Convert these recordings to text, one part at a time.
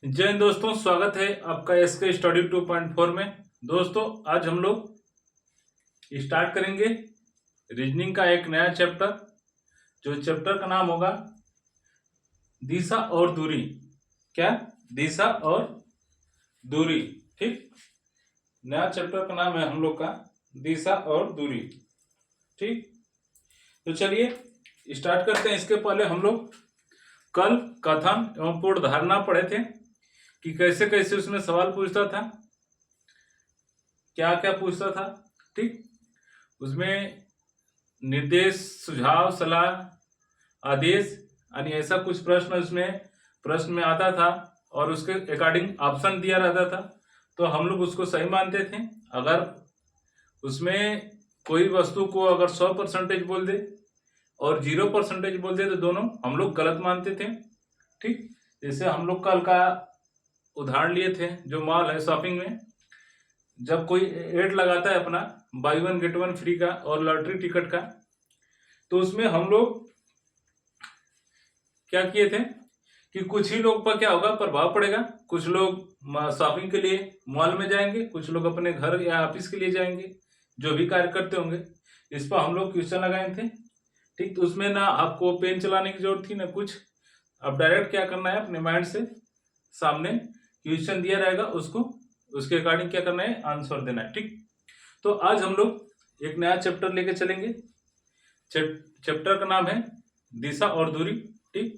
जय हिंद दोस्तों, स्वागत है आपका एसके स्टडी 2.4 में। दोस्तों आज हम लोग स्टार्ट करेंगे रीजनिंग का एक नया चैप्टर। जो चैप्टर का नाम होगा दिशा और दूरी। क्या? दिशा और दूरी। ठीक, नया चैप्टर का नाम है हम लोग का दिशा और दूरी। ठीक, तो चलिए स्टार्ट करते हैं। इसके पहले हम लोग कल कथन एवं पूर्ण धारणा पढ़े थे कि कैसे कैसे उसमें सवाल पूछता था, क्या क्या पूछता था। ठीक, उसमें निर्देश, सुझाव, सलाह, आदेश यानी ऐसा कुछ प्रश्न में आता था और उसके अकॉर्डिंग ऑप्शन दिया रहता था। तो हम लोग उसको सही मानते थे। अगर उसमें कोई वस्तु को अगर 100% बोल दे और 0% बोल दे तो दोनों हम लोग गलत मानते थे। ठीक, जैसे हम लोग कल का उदाहरण लिए थे, जो मॉल है शॉपिंग में जब कोई एड लगाता है अपना by one get one free का और लॉटरी टिकट का, तो उसमें हम लोग क्या किए थे कि कुछ ही लोग पर क्या होगा, प्रभाव पड़ेगा। कुछ लोग शॉपिंग के लिए मॉल में जाएंगे, कुछ लोग अपने घर या ऑफिस के लिए जाएंगे, जो भी कार्य करते होंगे। इस पर हम लोग क्वेश्चन लगाए थे। ठीक, तो उसमें ना आपको पेन चलाने की जरूरत थी ना कुछ। अब डायरेक्ट क्या करना है, अपने माइंड से सामने क्वेश्चन दिया रहेगा, उसको उसके अकॉर्डिंग क्या करना है, आंसर देना है। ठीक, तो आज हम लोग एक नया चैप्टर लेके चलेंगे। चैप्टर का नाम है दिशा और दूरी। ठीक,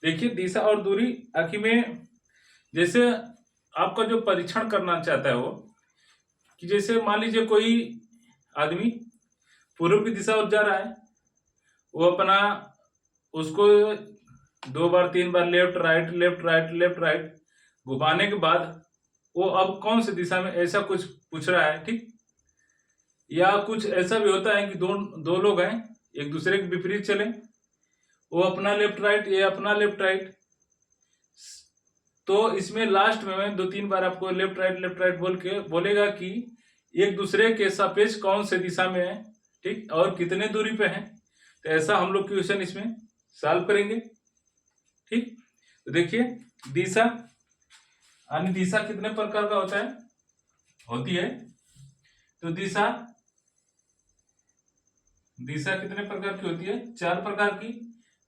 देखिए दिशा और दूरी आखिर में जैसे आपका जो परीक्षण करना चाहता है वो, कि जैसे मान लीजिए कोई आदमी पूर्व की दिशा ओर जा रहा है, वो अपना उसको 2 बार 3 बार left right left right left right घुमाने के बाद वो अब कौन सी दिशा में, ऐसा कुछ पूछ रहा है। ठीक, या कुछ ऐसा भी होता है कि दो लोग हैं, एक दूसरे के विपरीत चले, वो अपना लेफ्ट राइट, ये अपना लेफ्ट राइट। तो इसमें लास्ट में मैं 2-3 बार आपको लेफ्ट राइट बोल के बोलेगा कि एक दूसरे के सापेक्ष कौन से दिशा में है, ठीक, और कितने दूरी पे है। तो ऐसा हम लोग क्वेश्चन इसमें सॉल्व करेंगे। ठीक, तो देखिए दिशा यानी दिशा कितने प्रकार का होती है। तो दिशा कितने प्रकार की होती है? 4 प्रकार की।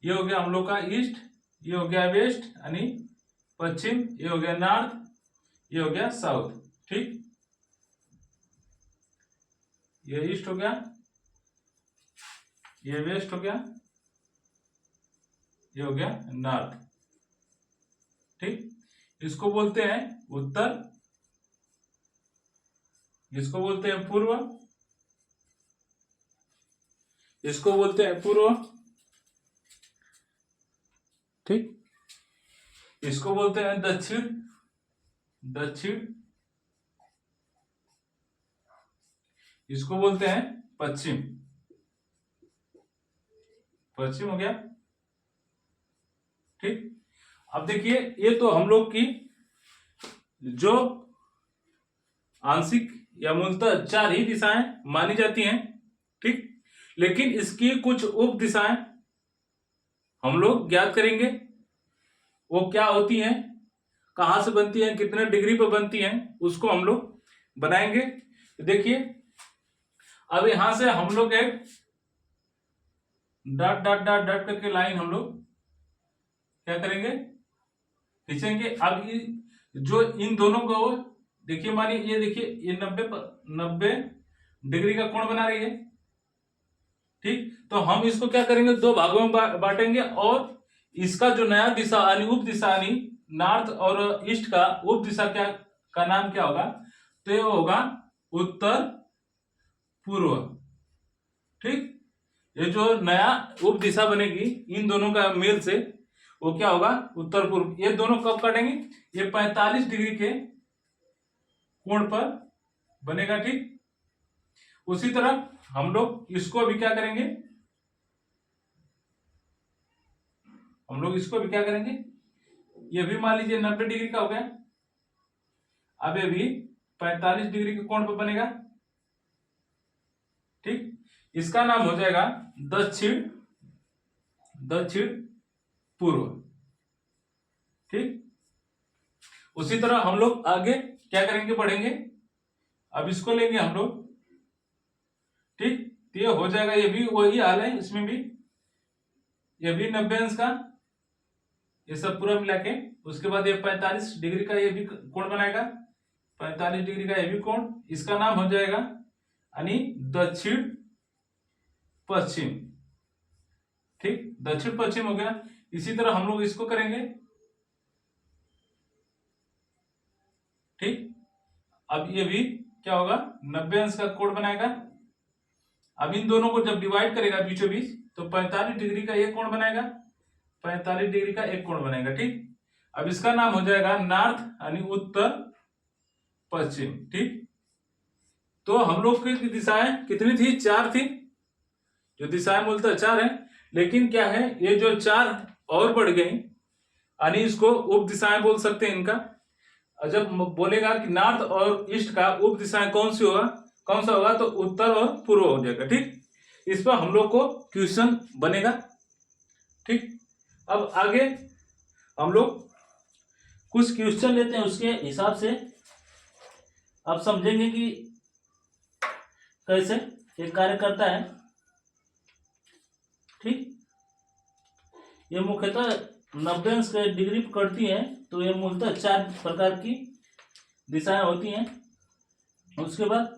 ये हो गया हम लोग का ईस्ट, ये हो गया वेस्ट यानी पश्चिम, ये हो गया नॉर्थ, ये हो गया साउथ। ठीक, ये ईस्ट हो गया, ये वेस्ट हो गया, ये हो गया नॉर्थ। ठीक, इसको बोलते हैं उत्तर, इसको बोलते हैं पूर्व, इसको बोलते हैं पूर्व। ठीक, इसको बोलते हैं दक्षिण, इसको बोलते हैं पश्चिम, हो गया। ठीक, अब देखिए ये तो हम लोग की जो आंशिक या मूलतः 4 ही दिशाएं मानी जाती हैं। ठीक, लेकिन इसकी कुछ उप दिशाएं हम लोग ज्ञात करेंगे, वो क्या होती हैं, कहां से बनती हैं, कितने डिग्री पर बनती हैं, उसको हम लोग बनाएंगे। देखिए अब यहां से हम लोग एक डॉट डॉट डॉट डॉट करके लाइन हम लोग क्या करेंगे, खींचेंगे। अब जो इन दोनों को देखिए, मानिए ये देखिए, ये 90 डिग्री का कोण बना रही है। ठीक, तो हम इसको क्या करेंगे, 2 भागों में बांटेंगे और इसका जो नया दिशा यानी उप दिशा यानी नॉर्थ और ईस्ट का उप दिशा का नाम क्या होगा, तो ये होगा उत्तर पूर्व। ठीक, ये जो नया उप दिशा बनेगी इन दोनों का मेल से, वो क्या होगा, उत्तर पूर्व। ये दोनों कब काटेंगे, ये 45 डिग्री के कोण पर बनेगा। ठीक, उसी तरह हम लोग इसको भी क्या करेंगे, ये भी मान लीजिए 90 डिग्री का हो गया। अब ये भी 45 डिग्री के कोण पर बनेगा। ठीक, इसका नाम हो जाएगा दक्षिण पूर्व। ठीक, उसी तरह हम लोग आगे क्या करेंगे, बढ़ेंगे। अब इसको लेंगे हम लोग, ठीक, तो ये हो जाएगा, ये भी वही हाल है, इसमें भी ये भी 90 अंश का, ये सब पूरा मिला के। उसके बाद ये 45 डिग्री का ये भी कोण बनाएगा, 45 डिग्री का ये भी कोण, इसका नाम हो जाएगा यानी दक्षिण पश्चिम, ठीक, दक्षिण पश्चिम हो गया। इसी तरह हम लोग इसको करेंगे, ठीक। अब ये भी क्या होगा, 90 अंश का कोण बनाएगा। अब इन दोनों को जब डिवाइड करेगा बीचों बीच, तो 45 डिग्री का एक कोण बनाएगा, 45 डिग्री का एक कोण बनेगा, ठीक। अब इसका नाम हो जाएगा नॉर्थ यानी उत्तर पश्चिम, ठीक। तो हम लोग की दिशाएं कितनी थी, 4 थी, जो दिशाएं मूलतः 4 है, लेकिन क्या है, ये जो 4 और बढ़ गई, यानी इसको उप दिशाएं बोल सकते हैं इनका। जब बोलेगा कि नॉर्थ और ईस्ट का उप दिशाएं कौन सा होगा, तो उत्तर और पूर्व हो जाएगा, ठीक। इस पर हम लोग को क्वेश्चन बनेगा, ठीक। अब आगे हम लोग कुछ क्वेश्चन लेते हैं, उसके हिसाब से आप समझेंगे कि कैसे ये कार्य करता है, ठीक। ये मुख्यतः 90 अंश के डिग्री पकड़ती है, तो ये मूलतः 4 प्रकार की दिशाएं होती हैं। उसके बाद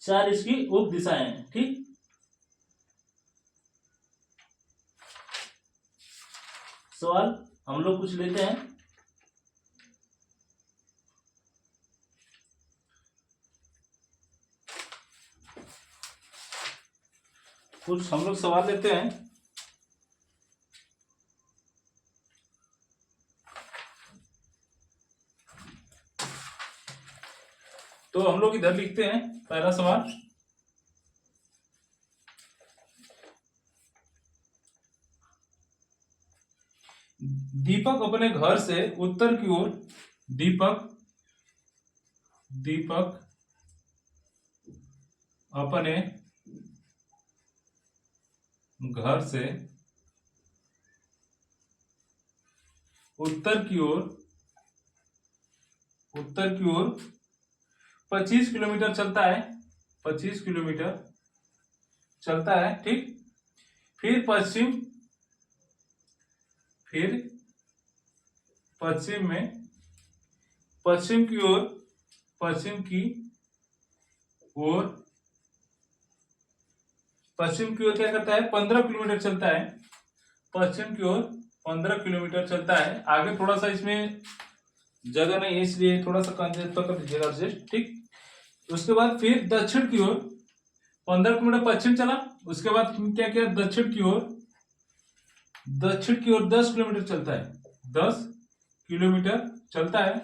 4 इसकी उप दिशाएं हैं, ठीक। सवाल हम लोग कुछ लेते हैं। कुछ हम लोग सवाल लेते हैं। तो हम लोग इधर लिखते हैं पहला सवाल, दीपक अपने घर से उत्तर की ओर, दीपक अपने घर से उत्तर की ओर 25 किलोमीटर चलता है, 25 किलोमीटर चलता है, ठीक। फिर पश्चिम की ओर क्या करता है, 15 किलोमीटर चलता है, पश्चिम की ओर 15 किलोमीटर चलता है। आगे थोड़ा सा इसमें जगह नहीं है, इसलिए थोड़ा सा पकड़ लीजिएगा एडजस्ट, ठीक। उसके बाद फिर दक्षिण की ओर 15 किलोमीटर पश्चिम चला, उसके बाद क्या किया, दक्षिण की ओर 10 किलोमीटर चलता है, 10 किलोमीटर चलता है,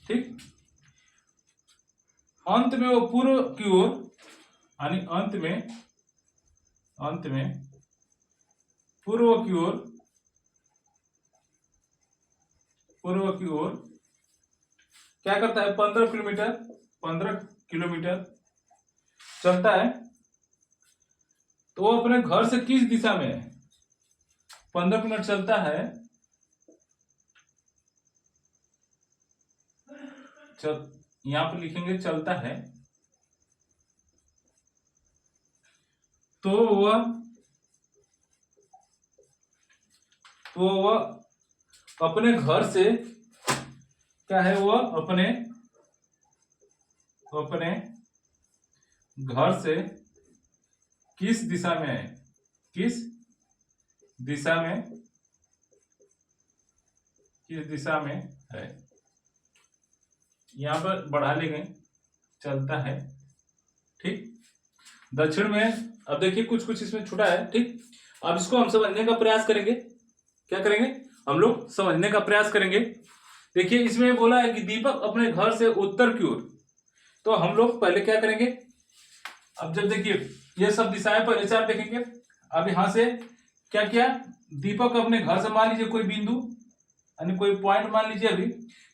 ठीक। अंत में वो पूर्व की ओर, यानी अंत में पूर्व की ओर क्या करता है, 15 किलोमीटर चलता है। तो वो अपने घर से किस दिशा में है, 15 किलोमीटर चलता है, यहां पर लिखेंगे चलता है, तो वह अपने घर से क्या है, वह अपने घर से किस दिशा में है, किस दिशा में है, यहां पर बढ़ा ले गए, चलता है, ठीक। दक्षिण में, अब देखिए कुछ इसमें छूटा है, ठीक। अब इसको हम समझने का प्रयास करेंगे, क्या करेंगे, हम लोग समझने का प्रयास करेंगे। देखिए इसमें बोला है कि दीपक अपने घर से उत्तर की ओर, तो हम लोग पहले क्या करेंगे, अब जब देखिए ये सब दिशाएं पहले 4 देखेंगे। अब यहां से क्या किया, दीपक अपने घर से मान लीजिए कोई बिंदु यानी कोई पॉइंट मान लीजिए, अभी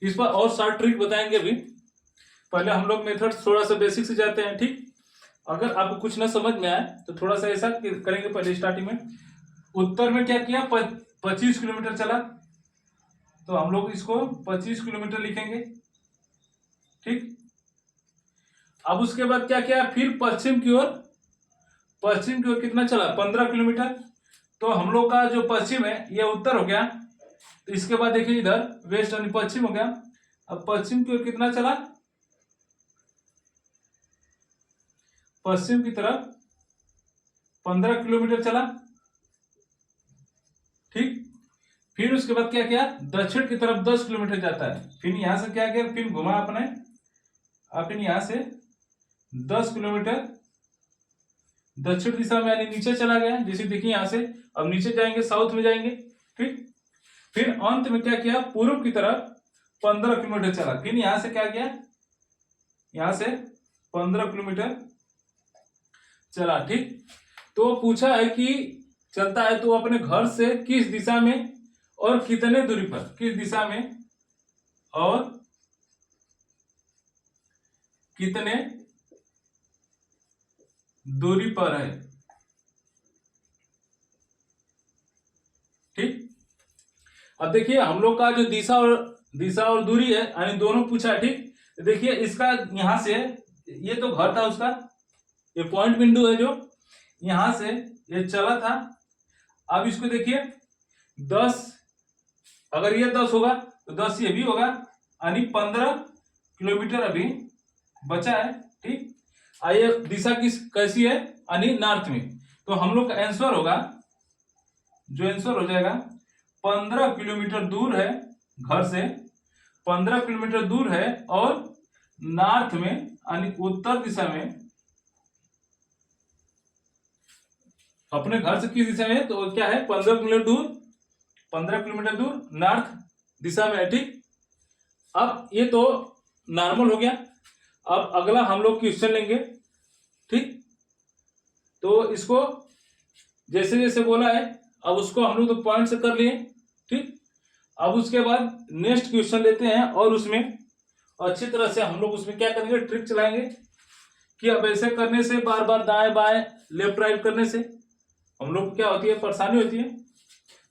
इस पर और शॉर्ट ट्रिक बताएंगे। अभी पहले हम लोग मेथड थोड़ा सा बेसिक से जाते हैं, ठीक। अगर आपको कुछ ना समझ में आए तो थोड़ा सा ऐसा करेंगे। पहले स्टार्टिंग में उत्तर में क्या किया, 25 किलोमीटर चला, तो हम लोग इसको 25 किलोमीटर लिखेंगे। ठीक, अब उसके बाद क्या किया, फिर पश्चिम की ओर कितना चला, 15 किलोमीटर। तो हम लोग का जो पश्चिम है ये उत्तर हो गया, तो इसके बाद देखिए इधर वेस्ट यानी पश्चिम हो गया। अब पश्चिम की ओर कितना चला, पश्चिम की तरफ 15 किलोमीटर चला। ठीक, फिर उसके बाद क्या किया, दक्षिण की तरफ 10 किलोमीटर जाता है। फिर यहां से क्या किया, फिर घुमा अपने, फिर यहां से 10 किलोमीटर दक्षिण दिशा में यानी नीचे चला गया। जैसे देखिए यहां से अब नीचे जाएंगे, साउथ में जाएंगे। ठीक, फिर अंत में क्या किया, पूर्व की तरफ 15 किलोमीटर चला। फिर यहां से क्या किया, यहां से 15 किलोमीटर चला। ठीक, तो पूछा है कि चलता है तो अपने घर से किस दिशा में और कितने दूरी पर, किस दिशा में और कितने दूरी पर है। ठीक, अब देखिए हम लोग का जो दिशा और दूरी है यानी दोनों पूछा है। ठीक, देखिए इसका यहां से, ये तो घर था उसका, ये पॉइंट बिंदु है जो यहां से ये चला था। अब इसको देखिए 10, अगर ये 10 होगा तो 10 ये भी होगा, यानी 15 किलोमीटर अभी बचा है। ठीक, आइए दिशा कैसी है, यानी नॉर्थ में। तो हम लोग का आंसर होगा, जो आंसर हो जाएगा 15 किलोमीटर दूर है घर से, 15 किलोमीटर दूर है और नॉर्थ में यानी उत्तर दिशा में, अपने घर से किस दिशा में, तो क्या है 15 किलोमीटर दूर नॉर्थ दिशा में है। ठीक, अब ये तो नॉर्मल हो गया। अब अगला हम लोग क्वेश्चन लेंगे। ठीक, तो इसको जैसे जैसे बोला है अब उसको हम लोग तो पॉइंट से कर लिए। ठीक, अब उसके बाद नेक्स्ट क्वेश्चन लेते हैं और उसमें अच्छी तरह से हम लोग उसमें क्या करेंगे, ट्रिक चलाएंगे कि अब ऐसे करने से, बार बार दाएं बाएं लेफ्ट राइट करने से हम लोग क्या होती है, परेशानी होती है।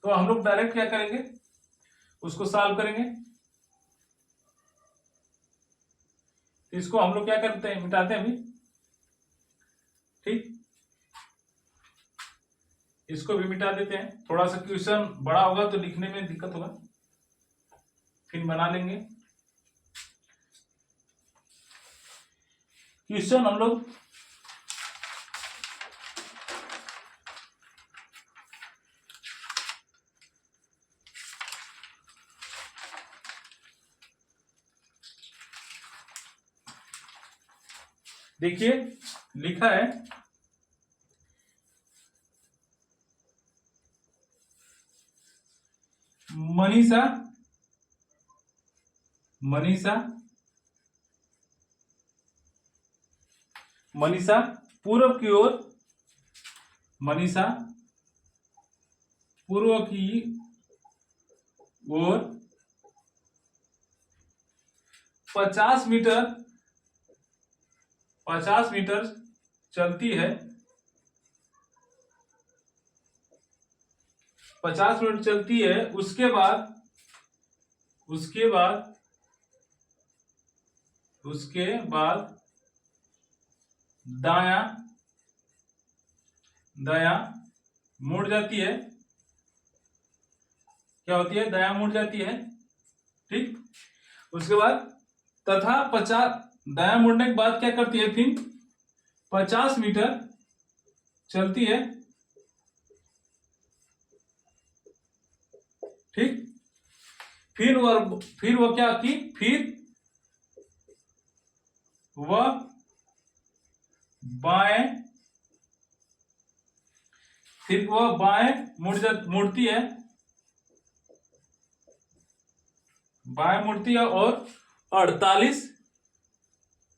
तो हम लोग डायरेक्ट क्या करेंगे, उसको सॉल्व करेंगे। इसको हम लोग क्या करते हैं, मिटाते हैं अभी। ठीक, इसको भी मिटा देते हैं। थोड़ा सा क्वेश्चन बड़ा होगा तो लिखने में दिक्कत होगा, फिर बना लेंगे क्वेश्चन हम लोग। देखिए लिखा है, मनीषा मनीषा मनीषा पूर्व की ओर, मनीषा पूर्व की ओर 50 मीटर चलती है। 50 मिनट चलती है, उसके बाद दाया मुड़ जाती है। क्या होती है, दाया मुड़ जाती है। ठीक, उसके बाद तथा 50 दाया मुड़ने के बाद क्या करती है, फिर 50 मीटर चलती है। ठीक, फिर वह क्या की, फिर वह बाएं मुड़ती है, और 48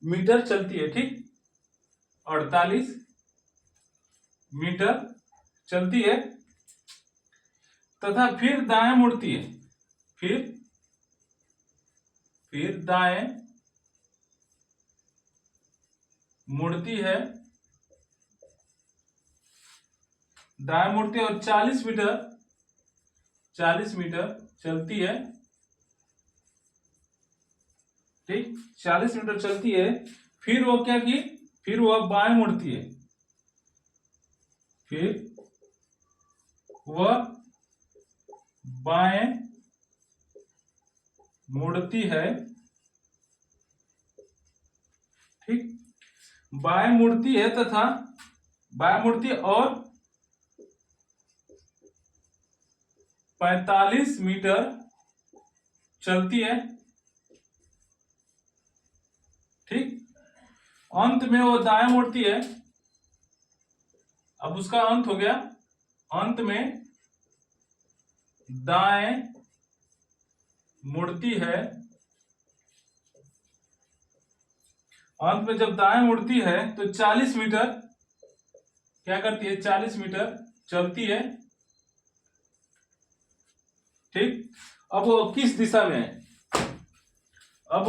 मीटर चलती है। ठीक, 48 मीटर चलती है तथा फिर दाएं मुड़ती है। फिर दाएं मुड़ती है, और 40 मीटर चलती है। ठीक, 40 मीटर चलती है, फिर वो क्या की, फिर वो बाएं मुड़ती है, फिर वह बाएं मुड़ती है, ठीक, बाएं मुड़ती है तथा बाएं मुड़ती है और 45 मीटर चलती है, ठीक, अंत में वो दाएं मुड़ती है। अब उसका अंत हो गया, अंत में दाएं मुड़ती है, अंत में जब दाएं मुड़ती है तो 40 मीटर क्या करती है, 40 मीटर चलती है, ठीक। अब वो किस दिशा में है, अब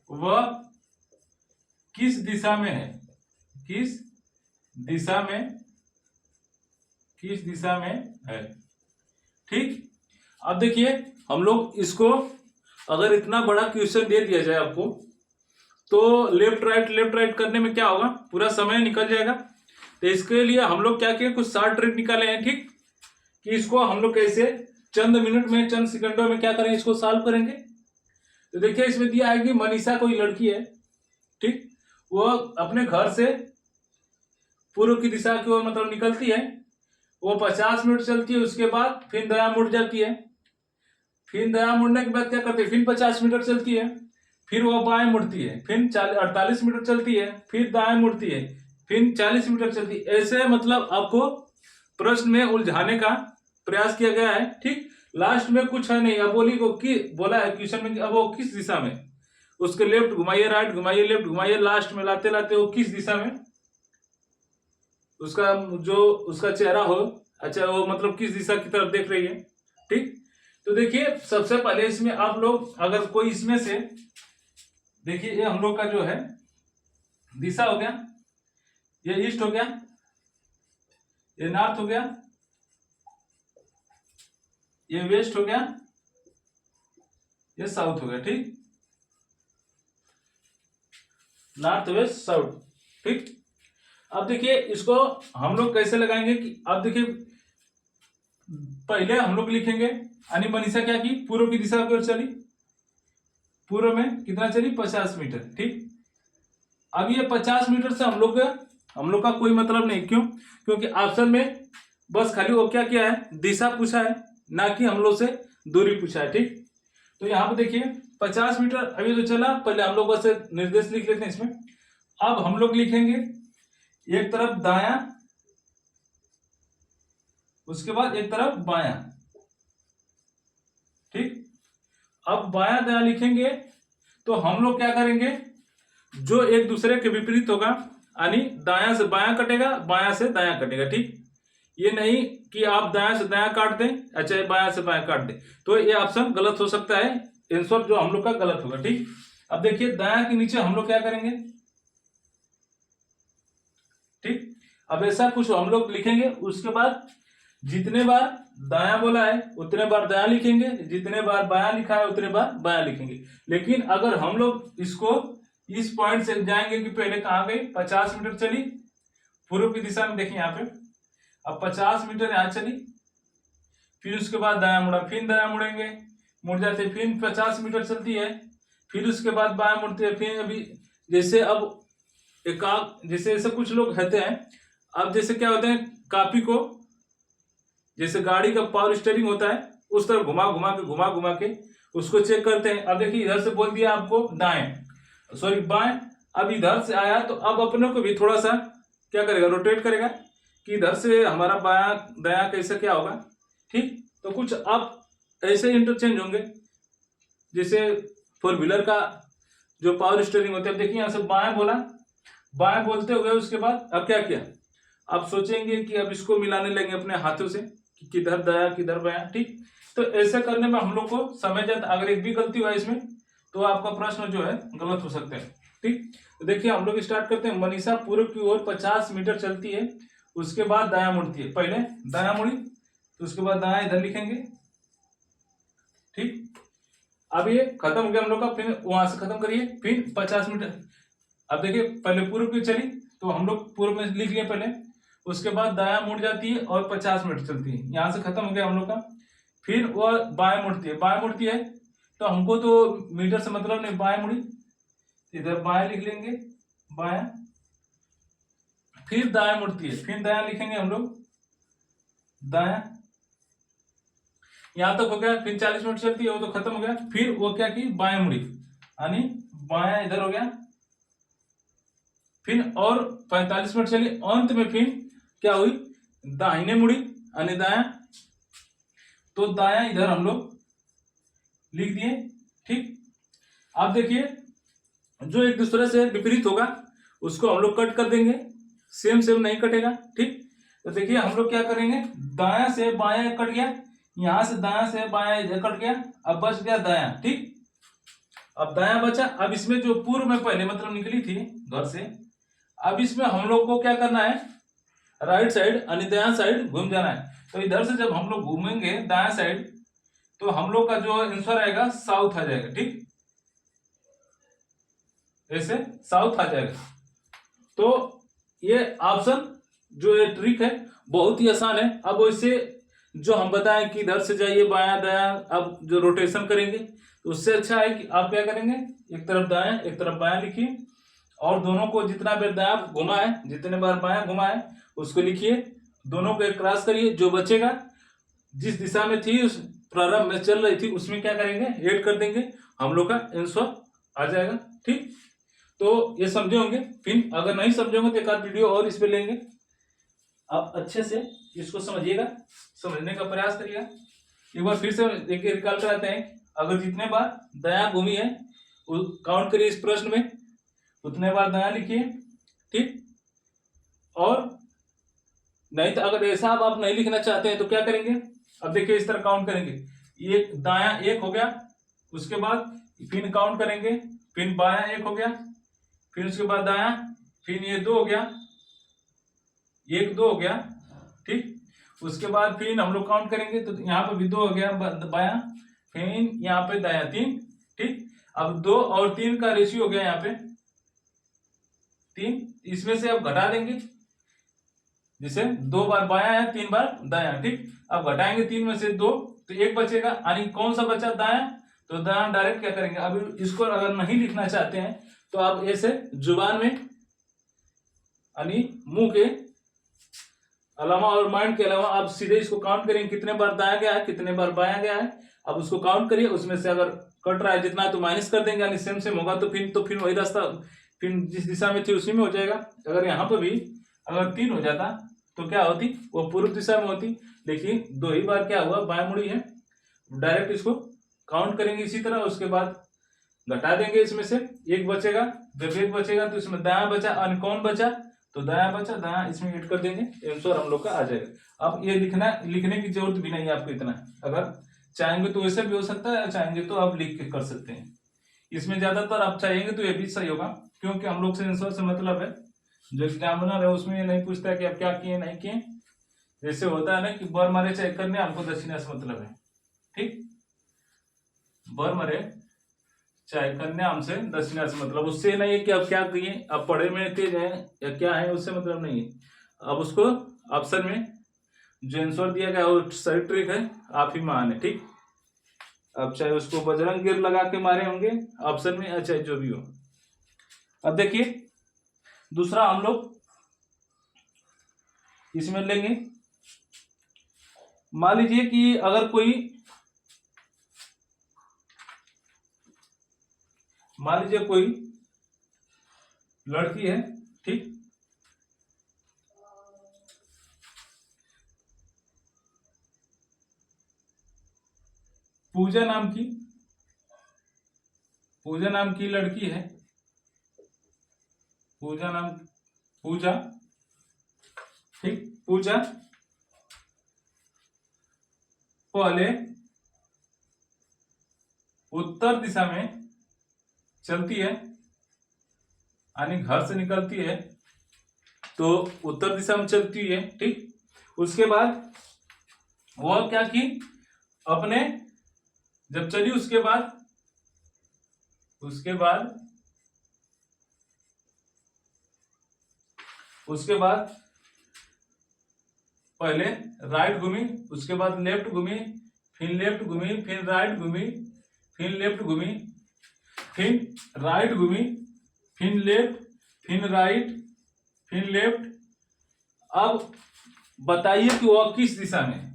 वह किस दिशा में है, किस दिशा में है, ठीक। अब देखिए हम लोग इसको, अगर इतना बड़ा क्वेश्चन दे दिया जाए आपको, तो लेफ्ट राइट करने में क्या होगा, पूरा समय निकल जाएगा। तो इसके लिए हम लोग क्या किए, कुछ शॉर्ट ट्रिक निकाले हैं, ठीक, कि इसको हम लोग कैसे चंद मिनट में, चंद सेकंडों में क्या करेंगे, इसको सॉल्व करेंगे। तो देखिए इसमें दिया है कि मनीषा कोई लड़की है, ठीक, वो अपने घर से पूर्व की दिशा की ओर मतलब निकलती है, वो 50 मिनट चलती है, उसके बाद फिर दायां मुड़ जाती है, फिर दायां मुड़ने के बाद क्या करती है, फिर 50 मीटर चलती है, फिर वो बाएं मुड़ती है, फिर 48 मीटर चलती है, फिर दाएं मुड़ती है, फिर 40 मीटर चलती है। ऐसे मतलब आपको प्रश्न में उलझाने का प्रयास किया गया है, ठीक। लास्ट में कुछ है नहीं, अबोली को की बोला है क्वेश्चन में, अब वो किस दिशा में, उसके लेफ्ट घुमाइए, राइट घुमाइए, लेफ्ट घुमाइए, लास्ट में लाते लाते वो किस दिशा में, उसका जो उसका चेहरा हो, अच्छा वो मतलब किस दिशा की तरफ देख रही है, ठीक। तो देखिए सबसे पहले इसमें आप लोग अगर कोई इसमें से देखिए, ये हम लोग का जो है दिशा हो गया, ये ईस्ट हो गया, ये नॉर्थ हो गया, ये वेस्ट हो गया, ये साउथ हो गया, ठीक, नॉर्थ वेस्ट साउथ, ठीक। अब देखिए इसको हम लोग कैसे लगाएंगे कि अब देखिए पहले हम लोग लिखेंगे, यानी मनीषा क्या की, पूर्व की दिशा की ओर चली, पूर्व में कितना चली, 50 मीटर, ठीक। अब ये 50 मीटर से हम लोग का कोई मतलब नहीं, क्यों, क्योंकि ऑप्शन में बस खाली वो क्या किया है, दिशा पूछा है, ना कि हम लोग से दूरी पूछा है, ठीक। तो यहाँ पे देखिए 50 मीटर अभी तो चला, पहले हम लोग बस निर्देश लिख लेते हैं इसमें। अब हम लोग लिखेंगे एक तरफ दाया, उसके बाद एक तरफ बायां, ठीक। अब बायां दायां लिखेंगे तो हम लोग क्या करेंगे, जो एक दूसरे के विपरीत होगा, यानी दायां से बायां कटेगा, बायां से दायां कटेगा, ठीक। ये नहीं कि आप दायां से दायां काट दें, अच्छा बायां से बायां काट दें, तो ये ऑप्शन गलत हो सकता है, आंसर जो हम लोग का गलत होगा, ठीक। अब देखिए दायां के नीचे हम लोग क्या करेंगे, ठीक। अब ऐसा कुछ हम लोग लिखेंगे, उसके बाद जितने बार दायां बोला है उतने बार दायां लिखेंगे, जितने बार बायां लिखा है उतने बार बायां लिखेंगे। लेकिन अगर हम लोग इसको इस पॉइंट से जाएंगे कि पहले कहां गई, 50 मीटर चली पूर्व की दिशा में, देखिए यहाँ पे अब 50 मीटर यहां चली, फिर उसके बाद दायां मुड़ा, फिर दायां मुड़ेंगे, मुड़ जाते, फिर 50 मीटर चलती है, फिर उसके बाद बायां मुड़ती है, फिर अभी जैसे अब जैसे ऐसे कुछ लोग रहते हैं, अब जैसे क्या होते हैं, कापी को जैसे गाड़ी का पावर स्टीयरिंग होता है उस तरफ घुमा घुमा के उसको चेक करते हैं। अब देखिए इधर से बोल दिया आपको दाएं, सॉरी बाएं, अब इधर से आया तो अब अपने को भी थोड़ा सा क्या करेगा, रोटेट करेगा कि इधर से हमारा बायां दायां कैसे क्या होगा, ठीक। तो कुछ अब ऐसे इंटरचेंज होंगे, जैसे 4 व्हीलर का जो पावर स्टीयरिंग होता है। अब देखिए यहां से बाएं बोला, बाएं बोलते हुए उसके बाद अब क्या किया, अब सोचेंगे कि अब इसको मिलाने लगे अपने हाथों से कि किधर दाया किधर बायां, ठीक। तो ऐसे करने में हम लोग को समझ जाता, अगर एक भी गलती हुआ इसमें तो आपका प्रश्न जो है गलत हो सकता है, ठीक। तो देखिए हम लोग स्टार्ट करते हैं, मनीषा पूर्व की ओर 50 मीटर चलती है, उसके बाद दायां मुड़ती है, पहले दायां मुड़ी तो उसके बाद दायां इधर लिखेंगे, ठीक। अब ये खत्म हो गया हम लोग का, फिर वहां से खत्म करिए, फिर 50 मीटर। अब देखिए पहले पूर्व की चली तो हम लोग पूर्व में लिख लिए पहले, उसके बाद दाया मुड़ जाती है और 50 मीटर चलती है, यहाँ से खत्म हो गया हम लोग का। फिर वह बाएं मुड़ती है, बाएं मुड़ती है तो हमको तो मीटर से मतलब नहीं, बाएं मुड़ी, इधर बाएं लिख लेंगे, बाएं। फिर दाएं मुड़ती है, फिर दाया लिखेंगे हम लोग, दाया। यहां तक हो गया, फिर 40 मिनट चलती है, वो तो खत्म हो गया। फिर वो क्या की, बाएं मुड़ी, यानी बाया इधर हो गया। फिर और 45 मिनट चली, अंत में फिर क्या हुई, दाहिने मुड़ी यानी दाया। तो दाया इधर हम लोग लिख दिए, ठीक। अब देखिए जो एक दूसरे से विपरीत होगा उसको हम लोग कट कर देंगे, सेम सेम नहीं कटेगा, ठीक। तो देखिए हम लोग क्या करेंगे, दाया से बाया कट गया, यहां से दाया से बाया इधर कट गया, अब बच गया दाया, ठीक। अब दाया बचा। अब इसमें जो पूर्व में पहले मतलब निकली थी घर से, अब इसमें हम लोग को क्या करना है, राइट साइड यानी दाया साइड घूम जाना है। तो इधर से जब हम लोग घूमेंगे दाया साइड तो हम लोग का जो आंसर आएगा साउथ आ जाएगा, ठीक। ऐसे साउथ आ जाएगा। तो ये ऑप्शन जो ये ट्रिक है बहुत ही आसान है। अब वैसे जो हम बताएं कि इधर से जाइए बाया दाया, अब जो रोटेशन करेंगे तो उससे अच्छा है कि आप क्या करेंगे, एक तरफ दाया एक तरफ बाया लिखिए, और दोनों को जितना बार दाया घुमा है, जितने बार बाया घुमा है उसको लिखिए, दोनों को एक क्रॉस करिए, जो बचेगा जिस दिशा में थी उस प्रारंभ में चल रही थी उसमें क्या करेंगे, ऐड कर देंगे, हम लोग का आंसर आ जाएगा, ठीक। तो ये समझे होंगे। फिर अगर नहीं समझे होंगे तो एक आध वीडियो और इस पे लेंगे, आप अच्छे से इसको समझिएगा, समझने का प्रयास करिएगा। एक बार फिर से देखिए रिकॉल कराते हैं, अगर जितने बार दाया घूमी है काउंट करिए इस प्रश्न में, उतने बार दाया लिखिए, ठीक। और नहीं तो अगर ऐसा आप नहीं लिखना चाहते हैं तो क्या करेंगे, अब देखिए इस तरह काउंट करेंगे, ये दाया एक हो गया, उसके बाद फिर काउंट करेंगे, फिर बाया एक हो गया, फिर उसके बाद दाया, फिर ये दो हो गया, एक दो हो गया, ठीक। उसके बाद फिर हम लोग काउंट करेंगे तो यहाँ पे भी दो हो गया बाया, फिर यहाँ पे दाया तीन, ठीक। अब दो और तीन का रेशियो हो गया यहाँ पे तीन, इसमें से अब घटा देंगे, जैसे दो बार बाया है तीन बार दाया, ठीक। अब घटाएंगे तीन में से दो तो एक बचेगा, यानी कौन सा बचा, दाया। तो दाया डायरेक्ट क्या करेंगे, अब इसको अगर नहीं लिखना चाहते हैं तो आप ऐसे जुबान में यानी मुंह के अलावा और माइंड के अलावा आप सीधे इसको काउंट करेंगे, कितने बार दाया गया है कितने बार बाया गया है, अब उसको काउंट करिए, उसमें से अगर कट रहा है जितना तो माइनस कर देंगे, यानी सेम सेम होगा तो फिर वही रास्ता, फिर जिस दिशा में थी उसी में हो जाएगा। अगर यहाँ पर भी अगर तीन हो जाता तो क्या होती, वो पूर्व दिशा में होती, लेकिन दो ही बार क्या हुआ, बाएं मुड़ी है, डायरेक्ट इसको काउंट करेंगे इसी तरह, उसके बाद घटा देंगे, इसमें से एक बचेगा, जब एक बचेगा तो इसमें दाया बचा, और कौन बचा, तो दाया बचा, दाया इसमें ऐड कर देंगे, आंसर हम लोग का आ जाएगा। अब ये लिखने की जरूरत भी नहीं है आपको इतना, अगर चाहेंगे तो वैसे भी हो सकता है, चाहेंगे तो आप लिख के कर सकते हैं। इसमें ज्यादातर आप चाहेंगे तो ये भी सही होगा, क्योंकि हम लोग से आंसर से मतलब है, जो एग्जामिनर है उसमें ये नहीं पूछता है कि आप क्या किए नहीं किए, जैसे होता है ना कि बर मारे चेक करने, हमको दक्षिणा से मतलब है, ठीक। बर मरे चाहे कन्या हमसे दक्षिणा से मतलब, उससे नहीं है कि आप क्या किए, आप पढ़े में तेज हैं या क्या है, उससे मतलब नहीं है। अब उसको ऑप्शन में जो आंसर दिया गया वो सही ट्रिक है, आप ही मान है, ठीक। अब चाहे उसको बजरंग गिर लगा के मारे होंगे ऑप्शन में, चाहे जो भी हो। अब देखिए दूसरा हम लोग इसमें लेंगे, मान लीजिए कि अगर कोई, मान लीजिए कोई लड़की है, ठीक। पूजा नाम की लड़की है, पूजा, ठीक। पूजा पहले उत्तर दिशा में चलती है, यानी घर से निकलती है तो उत्तर दिशा में चलती है, ठीक। उसके बाद वह क्या की, अपने जब चली उसके बाद पहले राइट घूमी, उसके बाद लेफ्ट घूमी, फिर लेफ्ट घूमी, फिर राइट घूमी, फिर लेफ्ट घूमी, फिर राइट घूमी, फिर लेफ्ट, फिर राइट, फिर लेफ्ट। अब बताइए कि वह किस दिशा में।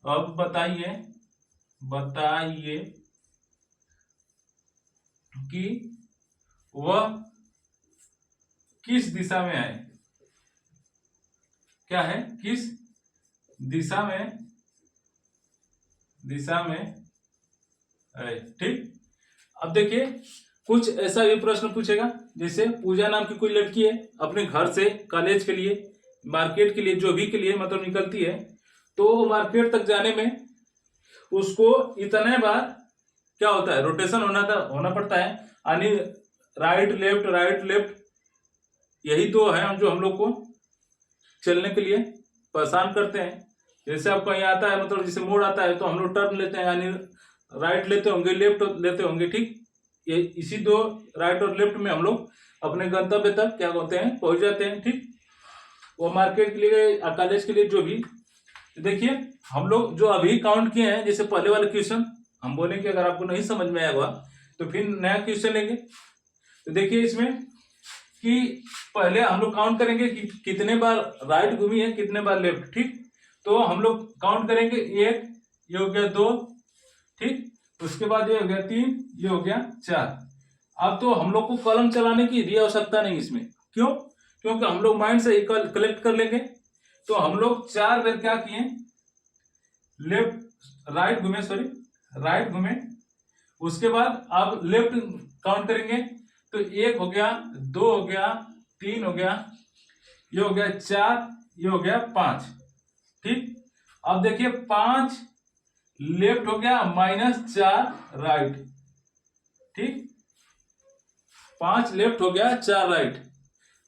अब बताइए कि वह किस दिशा में आए। क्या है? किस दिशा में आए। ठीक। अब देखिए कुछ ऐसा भी प्रश्न पूछेगा, जैसे पूजा नाम की कोई लड़की है, अपने घर से कॉलेज के लिए, मार्केट के लिए, जो भी के लिए मतलब निकलती है, तो मार्केट तक जाने में उसको इतने बार क्या होता है, रोटेशन होना पड़ता है, यानी राइट लेफ्ट। यही तो है जो हम लोग को चलने के लिए परेशान करते हैं। जैसे आपको यहाँ आता है, मतलब जैसे मोड़ आता है तो हम लोग टर्न लेते हैं, यानी राइट लेते होंगे, लेफ्ट लेते होंगे। ठीक। ये इसी दो राइट और लेफ्ट में हम लोग अपने गंतव्य तक क्या होते हैं, पहुंच जाते हैं। ठीक। वो मार्केट के लिए, कॉलेज के लिए, जो भी। देखिए हम लोग जो अभी काउंट किए हैं, जैसे पहले वाले क्वेश्चन हम बोलेंगे, अगर आपको नहीं समझ में आएगा तो फिर नया क्वेश्चन लेंगे। तो देखिए इसमें कि पहले हम लोग काउंट करेंगे कि कितने बार राइट घूमी है, कितने बार लेफ्ट। ठीक। तो हम लोग काउंट करेंगे, 1, ये हो गया 2, ठीक, उसके बाद ये हो गया 3, ये हो गया 4। अब तो हम लोग को कलम चलाने की भी आवश्यकता नहीं इसमें। क्यों? क्योंकि हम लोग माइंड से कलेक्ट कर लेंगे। तो हम लोग 4 बार क्या किए, राइट घूमे, उसके बाद अब लेफ्ट काउंट करेंगे, तो 1 हो गया, 2 हो गया, 3 हो गया, ये हो गया 4, ये हो गया 5। ठीक। अब देखिए 5 लेफ्ट हो गया, -4 राइट। ठीक। 5 लेफ्ट हो गया, 4 राइट।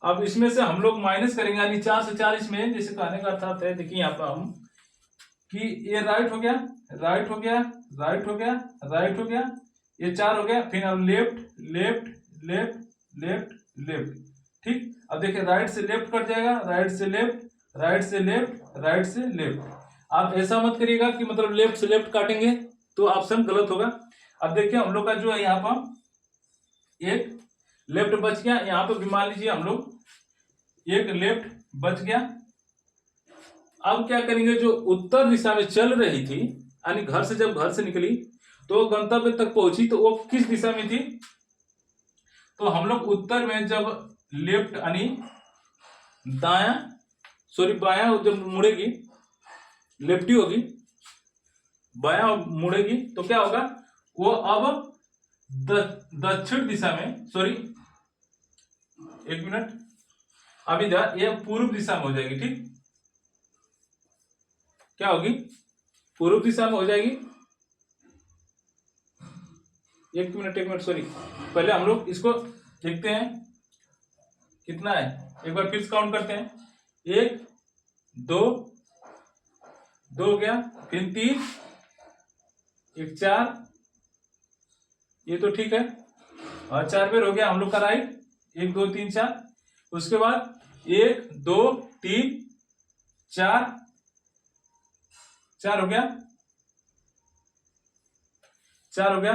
अब इसमें से हम लोग माइनस करेंगे, यानी 4 से 4 इसमें, जैसे कहने का अर्थ है, देखिए यहाँ पर हम कि ये राइट हो गया, राइट हो गया, राइट हो गया, राइट हो गया, ये 4 हो गया, फिर अब left left left left left. ठीक। अब देखिए राइट से लेफ्ट कट जाएगा, राइट से लेफ्ट, राइट से लेफ्ट, राइट से लेफ्ट। आप ऐसा मत करिएगा कि मतलब लेफ्ट से लेफ्ट काटेंगे तो ऑप्शन गलत होगा। अब देखिए हम लोग का जो है यहाँ पर एक लेफ्ट बच गया, यहाँ पर भी मान लीजिए हम लोग एक लेफ्ट बच गया। अब क्या करेंगे, जो उत्तर दिशा में चल रही थी, यानी जब घर से निकली तो गंतव्य तक पहुंची, तो वो किस दिशा में थी, तो हम लोग उत्तर में जब लेफ्ट यानी बायां जब मुड़ेगी, लेफ्टी होगी, बायां मुड़ेगी, तो क्या होगा, वो अब दक्षिण दिशा में, एक मिनट, अभी ये पूर्व दिशा में हो जाएगी। ठीक। क्या होगी, पूर्व दिशा में हो जाएगी। एक मिनट पहले हम लोग इसको देखते हैं कितना है, एक बार फिर से काउंट करते हैं। 1, 2 हो गया, फिर 3, 1, 4, ये तो ठीक है, और 4 बार हो गया हम लोग का राइट, 1, 2, 3, 4। उसके बाद 1, 2, 3, 4 हो गया, 4 हो गया,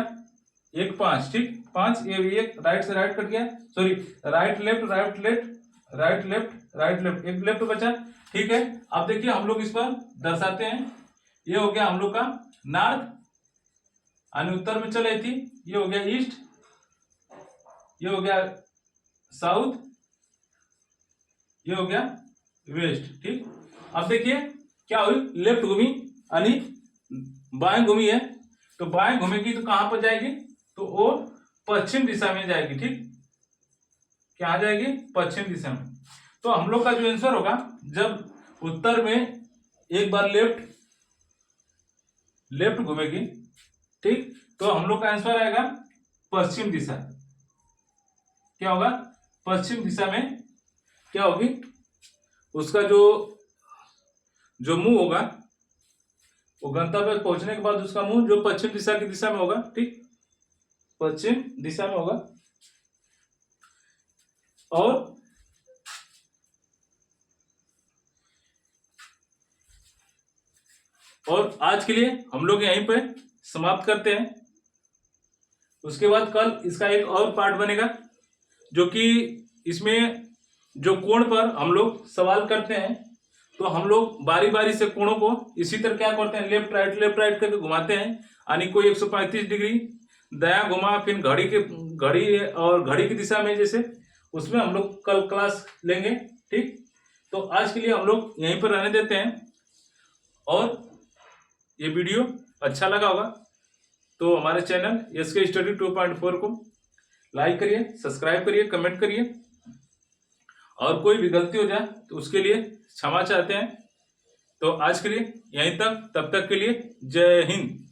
1, 5। ठीक। 5, ये एक राइट से राइट कट गया, right left, right left, right left, right left, एक लेफ्ट बचा। ठीक है। अब देखिए हम लोग इस पर दर्शाते हैं, ये हो गया हम लोग का नॉर्थ, यानी उत्तर में चल रही थी, ये हो गया ईस्ट, ये हो गया साउथ, ये हो गया वेस्ट। ठीक। अब देखिए क्या हुई, लेफ्ट घूमी, यानी बाएं घूमी है, तो बाएं घूमेगी तो कहां पर जाएगी, तो वो पश्चिम दिशा में जाएगी। ठीक। क्या जाएगी, पश्चिम दिशा में। तो हम लोग का जो आंसर होगा, जब उत्तर में एक बार लेफ्ट घूमेगी, ठीक, तो हम लोग का आंसर आएगा पश्चिम दिशा। क्या होगा, पश्चिम दिशा में क्या होगी, उसका जो मुंह होगा वो गंतव्य पहुंचने के बाद उसका मुंह जो पश्चिम दिशा की दिशा में होगा, ठीक, पश्चिम दिशा में होगा। और आज के लिए हम लोग यहीं पे समाप्त करते हैं। उसके बाद कल इसका एक और पार्ट बनेगा, जो कि इसमें जो कोण पर हम लोग सवाल करते हैं, तो हम लोग बारी बारी से कोणों को इसी तरह क्या करते हैं, लेफ्ट राइट करके घुमाते हैं। यानी कोई 135 डिग्री दायां घुमा, फिर घड़ी की दिशा में, जैसे उसमें हम लोग कल क्लास लेंगे, ठीक। तो आज के लिए हम लोग यहीं पर रहने देते हैं। और ये वीडियो अच्छा लगा होगा तो हमारे चैनल SK स्टडी 2.4 को लाइक करिए, सब्सक्राइब करिए, कमेंट करिए। और कोई भी गलती हो जाए तो उसके लिए क्षमा चाहते हैं। तो आज के लिए यहीं तक, तब तक के लिए जय हिंद।